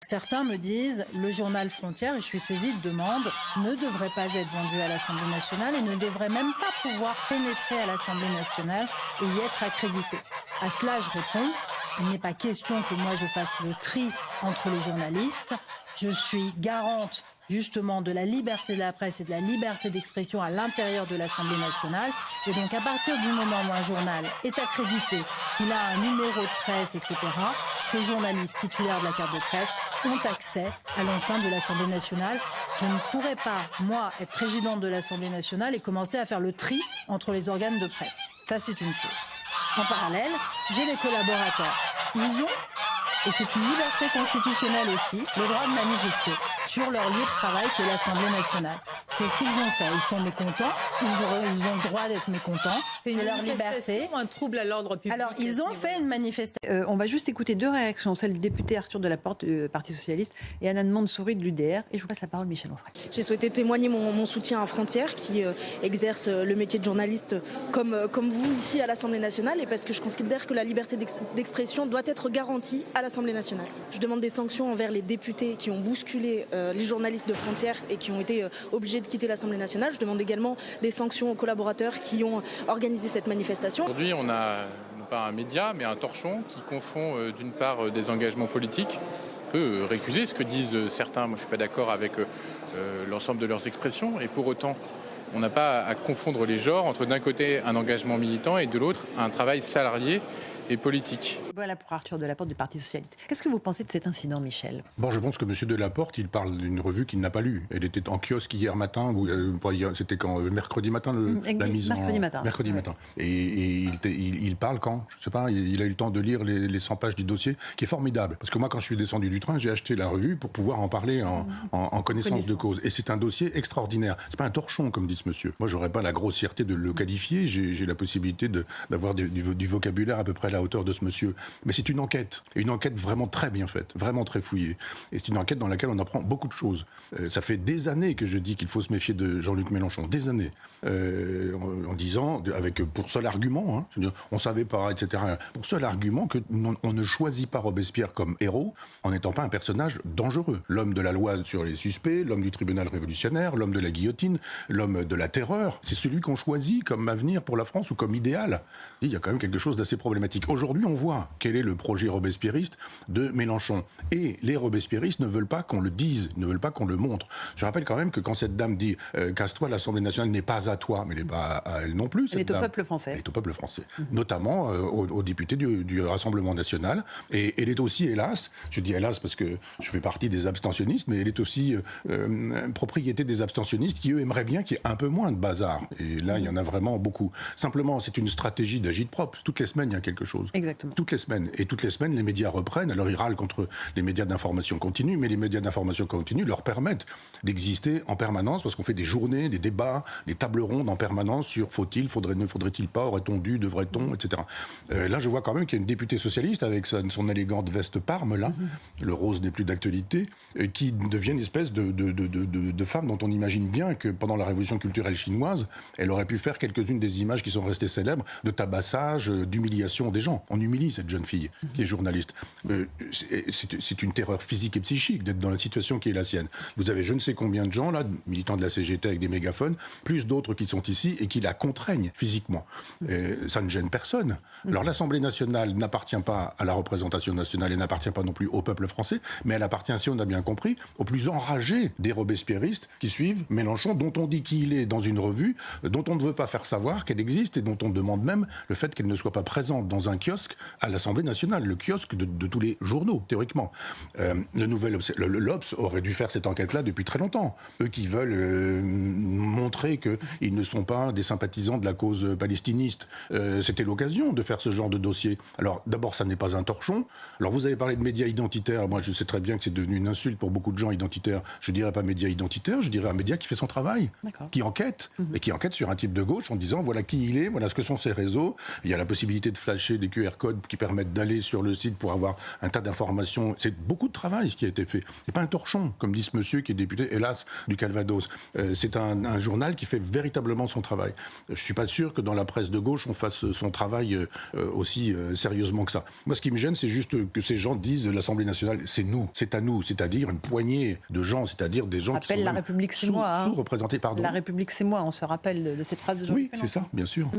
Certains me disent le journal Frontières, et je suis saisie de demandes, ne devrait pas être vendu à l'Assemblée nationale et ne devrait même pas pouvoir pénétrer à l'Assemblée nationale et y être accrédité. À cela, je réponds, il n'est pas question que moi je fasse le tri entre les journalistes. Je suis garante justement de la liberté de la presse et de la liberté d'expression à l'intérieur de l'Assemblée nationale. Et donc à partir du moment où un journal est accrédité, qu'il a un numéro de presse, etc., ces journalistes titulaires de la carte de presse ont accès à l'enceinte de l'Assemblée nationale. Je ne pourrais pas, moi, être présidente de l'Assemblée nationale et commencer à faire le tri entre les organes de presse. Ça, c'est une chose. En parallèle, j'ai des collaborateurs. Ils ont, et c'est une liberté constitutionnelle aussi, le droit de manifester sur leur lieu de travail qui est l'Assemblée nationale. C'est ce qu'ils ont fait. Ils sont mécontents, ils ont le droit d'être mécontents, c'est leur liberté. Un trouble à l'ordre public. Alors, ils ont fait une manifestation. On va juste écouter deux réactions, celle du député Arthur Delaporte du Parti Socialiste et Anna de Mansouri de l'UDR. Et je vous passe la parole, Michel Onfray. J'ai souhaité témoigner mon soutien à Frontières, qui exerce le métier de journaliste comme vous ici à l'Assemblée nationale, et parce que je considère que la liberté d'expression doit être garantie à l'Assemblée nationale. Je demande des sanctions envers les députés qui ont bousculé les journalistes de Frontières et qui ont été obligés de quitter l'Assemblée nationale. Je demande également des sanctions aux collaborateurs qui ont organisé cette manifestation. Aujourd'hui, on a non pas un média, mais un torchon qui confond d'une part des engagements politiques. On peut récuser ce que disent certains. Moi, je ne suis pas d'accord avec l'ensemble de leurs expressions. Et pour autant, on n'a pas à confondre les genres entre d'un côté un engagement militant et de l'autre un travail salarié et politique. Voilà pour Arthur Delaporte du Parti Socialiste. Qu'est-ce que vous pensez de cet incident, Michel ? Bon, je pense que M. Delaporte, il parle d'une revue qu'il n'a pas lue. Elle était en kiosque hier matin, ou c'était quand mercredi matin, la mise mercredi matin. Mercredi matin. Et il parle quand ? Je ne sais pas, il a eu le temps de lire les 100 pages du dossier, qui est formidable. Parce que moi, quand je suis descendu du train, j'ai acheté la revue pour pouvoir en parler en connaissance de cause. Et c'est un dossier extraordinaire. C'est pas un torchon, comme dit ce monsieur. Moi, j'aurais pas la grossièreté de le qualifier. J'ai la possibilité d'avoir du vocabulaire à peu près à la hauteur de ce monsieur. Mais c'est une enquête vraiment très bien faite, vraiment très fouillée. Et c'est une enquête dans laquelle on apprend beaucoup de choses. Ça fait des années que je dis qu'il faut se méfier de Jean-Luc Mélenchon, des années, en disant, pour seul argument, on savait pas, etc. Pour seul argument qu'on ne choisit pas Robespierre comme héros en n'étant pas un personnage dangereux. L'homme de la loi sur les suspects, l'homme du tribunal révolutionnaire, l'homme de la guillotine, l'homme de la terreur. C'est celui qu'on choisit comme avenir pour la France ou comme idéal. Il y a quand même quelque chose d'assez problématique. Aujourd'hui, on voit quel est le projet robespierriste de Mélenchon. Et les robespierristes ne veulent pas qu'on le dise, ne veulent pas qu'on le montre. Je rappelle quand même que quand cette dame dit « casse-toi, l'Assemblée nationale n'est pas à toi », mais elle n'est pas à elle non plus. Elle est au peuple français. Elle est au peuple français. Notamment aux députés du Rassemblement national. Et elle est aussi, hélas, je dis hélas parce que je fais partie des abstentionnistes, mais elle est aussi propriété des abstentionnistes qui, eux, aimeraient bien qu'il y ait un peu moins de bazar. Et là, il y en a vraiment beaucoup. Simplement, c'est une stratégie d'agite-propre. Toutes les semaines, il y a quelque chose. Exactement. Toutes les semaines. Et toutes les semaines, les médias reprennent. Alors, ils râlent contre les médias d'information continue, mais les médias d'information continue leur permettent d'exister en permanence parce qu'on fait des journées, des débats, des tables rondes en permanence sur faut-il, ne faudrait-il pas, aurait-on dû, devrait-on, etc. Là, je vois quand même qu'il y a une députée socialiste avec son élégante veste Parme, là, le rose n'est plus d'actualité, qui devient une espèce de femme dont on imagine bien que pendant la révolution culturelle chinoise, elle aurait pu faire quelques-unes des images qui sont restées célèbres de tabassage, d'humiliation des gens. On humilie cette jeune fille qui est journaliste. C'est une terreur physique et psychique d'être dans la situation qui est la sienne. Vous avez je ne sais combien de gens, là, militants de la CGT avec des mégaphones, plus d'autres qui sont ici et qui la contraignent physiquement. Ça ne gêne personne. Alors l'Assemblée nationale n'appartient pas à la représentation nationale et n'appartient pas non plus au peuple français, mais elle appartient, si on a bien compris, aux plus enragés des robespierristes qui suivent Mélenchon, dont on dit qu'il est dans une revue, dont on ne veut pas faire savoir qu'elle existe et dont on demande même le fait qu'elle ne soit pas présente dans un kiosque à l'Assemblée nationale, le kiosque de tous les journaux, théoriquement. L'Obs aurait dû faire cette enquête-là depuis très longtemps. Eux qui veulent montrer qu'ils ne sont pas des sympathisants de la cause palestiniste. C'était l'occasion de faire ce genre de dossier. Alors, d'abord, ça n'est pas un torchon. Alors, vous avez parlé de médias identitaires. Moi, je sais très bien que c'est devenu une insulte pour beaucoup de gens identitaires. Je dirais pas média identitaire, je dirais un média qui fait son travail, qui enquête, et qui enquête sur un type de gauche en disant voilà qui il est, voilà ce que sont ses réseaux. Il y a la possibilité de flasher des QR codes qui permettent d'aller sur le site pour avoir un tas d'informations. C'est beaucoup de travail ce qui a été fait. C'est pas un torchon, comme dit ce monsieur qui est député, hélas, du Calvados. C'est un journal qui fait véritablement son travail. Je suis pas sûr que dans la presse de gauche, on fasse son travail aussi sérieusement que ça. Moi, ce qui me gêne, c'est juste que ces gens disent l'Assemblée nationale, c'est nous, c'est à nous, c'est-à-dire une poignée de gens, c'est-à-dire des gens qui sont la République, c'est moi, sous-représentés. Pardon. La République, c'est moi, on se rappelle de cette phrase de Jean-Luc Oui, c'est ça, bien sûr.